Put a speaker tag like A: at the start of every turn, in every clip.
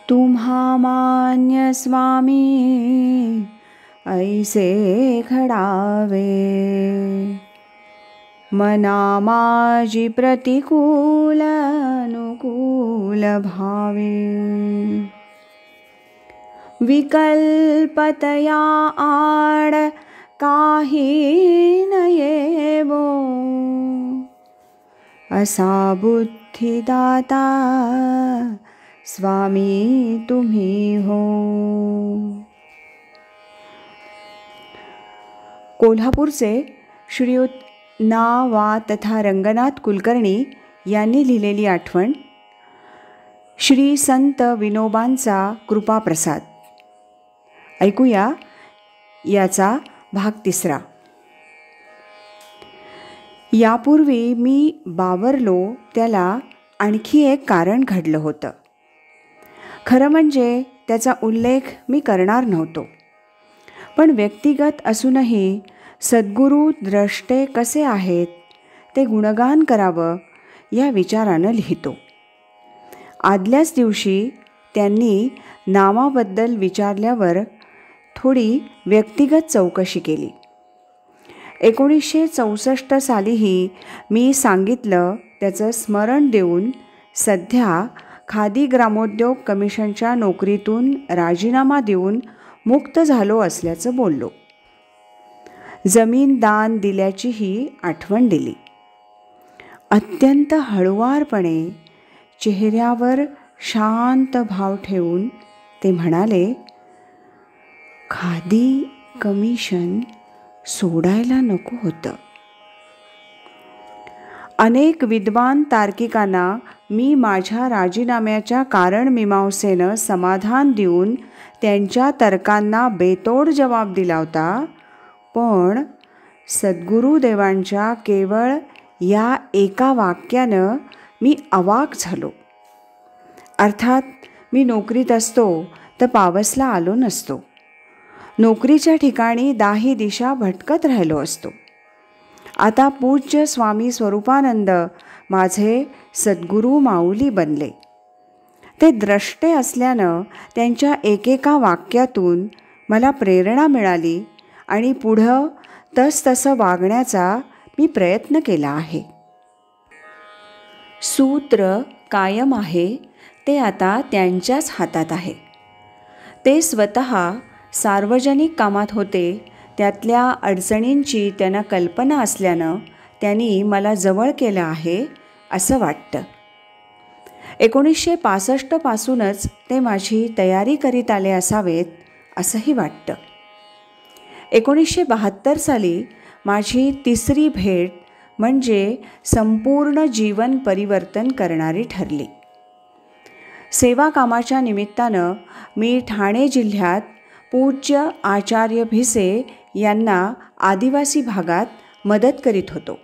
A: तुम्हा मान्य स्वामी ऐसे घडावे, मना माझी प्रतिकूल अनुकूल भावे. विकल्पतया आड काही न येवो, असा बुद्धिदाता स्वामी तुम्ही हो. कोल्हापूरचे श्रीयुत ना वा तथा रंगनाथ कुलकर्णी यांनी लिहिलेली आठवण. श्री संत विनोबांचा कृपाप्रसाद. ऐकूया याचा भाग 3. यापूर्वी मी बावरलो त्याला आणखी एक कारण घडलं होतं. खरं म्हणजे त्याचा उल्लेख मी करणार नव्हतो, पण व्यक्तिगत असूनही सद्गुरू द्रष्टे कसे आहेत ते गुणगान करावं या विचारानं लिहितो. आदल्याच दिवशी त्यांनी नामाबद्दल विचारल्यावर थोडी व्यक्तिगत चौकशी केली. 1964 सालीही मी सांगितलं त्याचं स्मरण देऊन सध्या खादी ग्रामोद्योग कमिशनच्या नोकरीतून राजीनामा देऊन मुक्त झालो असल्याचं बोललो. जमीन दान दिल्याचीही आठवण दिली. अत्यंत हळुवारपणे चेहऱ्यावर शांत भाव ठेवून ते म्हणाले, खादी कमिशन सोडायला नको होतं. अनेक विद्वान तार्किकांना मी माझ्या राजीनाम्याच्या कारणमीमांसेनं समाधान देऊन त्यांच्या तर्कांना बेतोड जबाब दिला होता, पण सद्गुरुदेवांच्या केवळ या एका वाक्यानं मी अवाक झालो. अर्थात मी नोकरीत असतो तर पावसला आलो नसतो. नोकरीच्या ठिकाणी दाही दिशा भटकत राहिलो असतो. आता पूज्य स्वामी स्वरूपानंद माझे सद्गुरू माऊली बनले. ते द्रष्टे असल्यानं त्यांच्या एकेका वाक्यातून मला प्रेरणा मिळाली आणि पुढं तसतसं वागण्याचा मी प्रयत्न केला आहे. सूत्र कायम आहे ते आता त्यांच्याच हातात आहे. ते स्वतः सार्वजनिक कामात होते. त्यातल्या अडचणींची त्यांना कल्पना असल्यानं त्यांनी मला जवळ केलं आहे असं वाटतं. 1965 पासूनच ते माझी तयारी करीत आले असावेत असंही वाटतं. 1972 साली माझी तिसरी भेट म्हणजे संपूर्ण जीवन परिवर्तन करणारी ठरली. सेवा कामाच्या निमित्तानं मी ठाणे जिल्ह्यात पूज्य आचार्य भिसे यांना आदिवासी भागात मदत करीत होतो.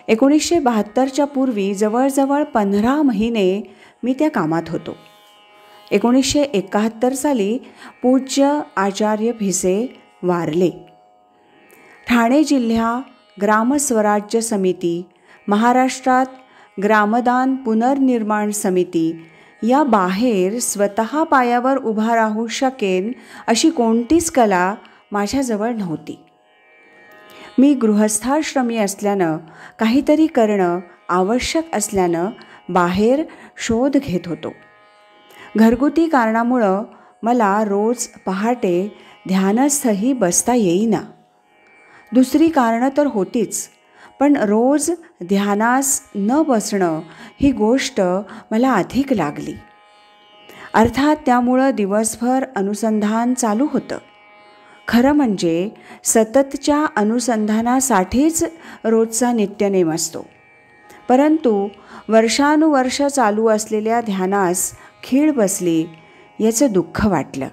A: 1972च्या पूर्वी जवळजवळ 15 महिने मी त्या कामात होतो. 1971 साली पूज्य आचार्य भिसे वारले. ठाणे जिल्हा ग्रामस्वराज्य समिती, महाराष्ट्रात ग्रामदान पुनर्निर्माण समिती या बाहेर स्वतः पायावर उभा राहू शकेन अशी कोणतीच कला माझ्याजवळ नव्हती. मी गृहस्थाश्रमी असल्यानं काहीतरी करणं आवश्यक असल्यानं बाहेर शोध घेत होतो. घरगुती कारणामुळं मला रोज पहाटे ध्यानस्थही बसता येईना. दुसरी कारणं तर होतीच, पण रोज ध्यानास न बसणं ही गोष्ट मला अधिक लागली. अर्थात त्यामुळं दिवसभर अनुसंधान चालू होतं. खरं म्हणजे सततच्या अनुसंधानासाठीच रोजचा नित्यनेम असतो. परंतु वर्षानुवर्ष चालू असलेल्या ध्यानास खीळ बसली याचं दुःख वाटलं.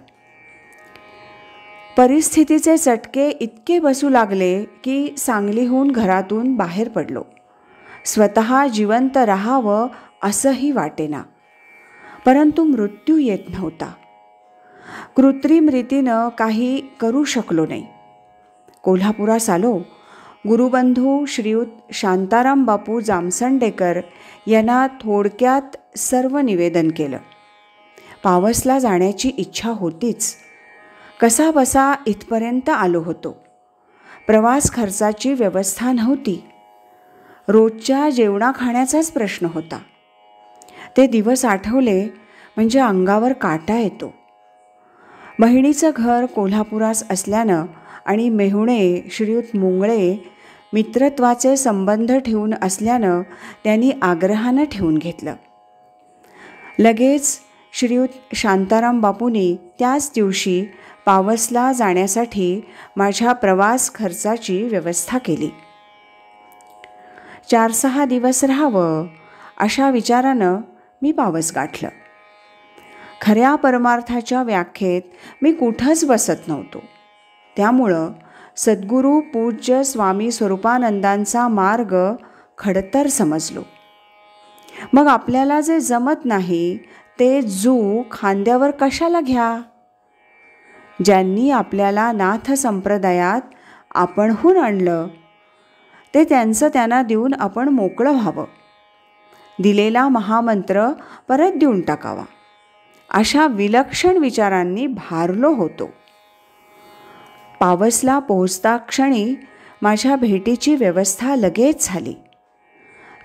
A: परिस्थितीचे चटके इतके बसू लागले की सांगलीहून घरातून बाहेर पडलो. स्वतः जिवंत राहावं असंही वाटेना, परंतु मृत्यू येत नव्हता. कृत्रिम रीतीनं काही करू शकलो नाही. कोल्हापुरास आलो. गुरुबंधू श्रीयुत शांताराम बापू जामसंडेकर यांना थोडक्यात सर्व निवेदन केलं. पावसला जाण्याची इच्छा होतीच. कसा बसा इथपर्यंत आलो होतो. प्रवास खर्चाची व्यवस्था नव्हती. रोजच्या जेवणा खाण्याचाच प्रश्न होता. ते दिवस आठवले म्हणजे अंगावर काटा येतो. बहिणीचं घर कोल्हापुरास असल्यानं आणि मेहुणे श्रीयुत मुंगळे मित्रत्वाचे संबंध ठेवून असल्यानं त्यांनी आग्रहानं ठेवून घेतलं. लगेच श्रीयुत शांताराम बापूंनी त्याच दिवशी पावसला जाण्यासाठी माझ्या प्रवास खर्चाची व्यवस्था केली. 4-6 दिवस राहावं अशा विचारानं मी पावस गाठलं. खऱ्या परमार्थाच्या व्याख्येत मी कुठंच बसत नव्हतो. त्यामुळं सद्गुरू पूज्य स्वामी स्वरूपानंदांचा मार्ग खडतर समजलो. मग आपल्याला जे जमत नाही ते जू खांद्यावर कशाला घ्या. ज्यांनी आपल्याला नाथ संप्रदायात आपणहून आणलं ते त्यांचं त्यांना देऊन आपण मोकळं व्हावं. दिलेला महामंत्र परत देऊन टाकावा अशा विलक्षण विचारांनी भारलो होतो. पावसला पोहोचता क्षणी माझ्या भेटीची व्यवस्था लगेच झाली.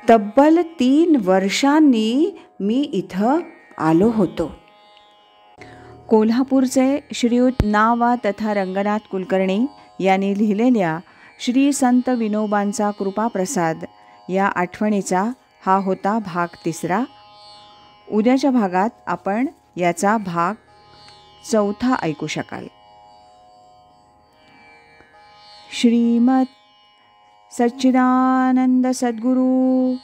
A: तब्बल 3 वर्षांनी मी इथं आलो होतो. कोल्हापूरचे श्रीयुत ना. वा. तथा रंगनाथ कुलकर्णी यांनी लिहिलेल्या श्री संत विनोबांचा कृपाप्रसाद या आठवणीचा हा होता भाग 3. उद्याच्या भागात आपण याचा भाग 4 ऐकू शकाल. श्रीमत सच्चिदानंद सद्गुरु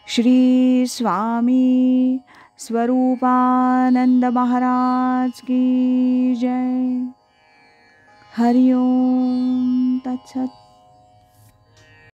A: श्री स्वामी स्वरूपानंद महाराज की जय. हरि ओम तत्सत.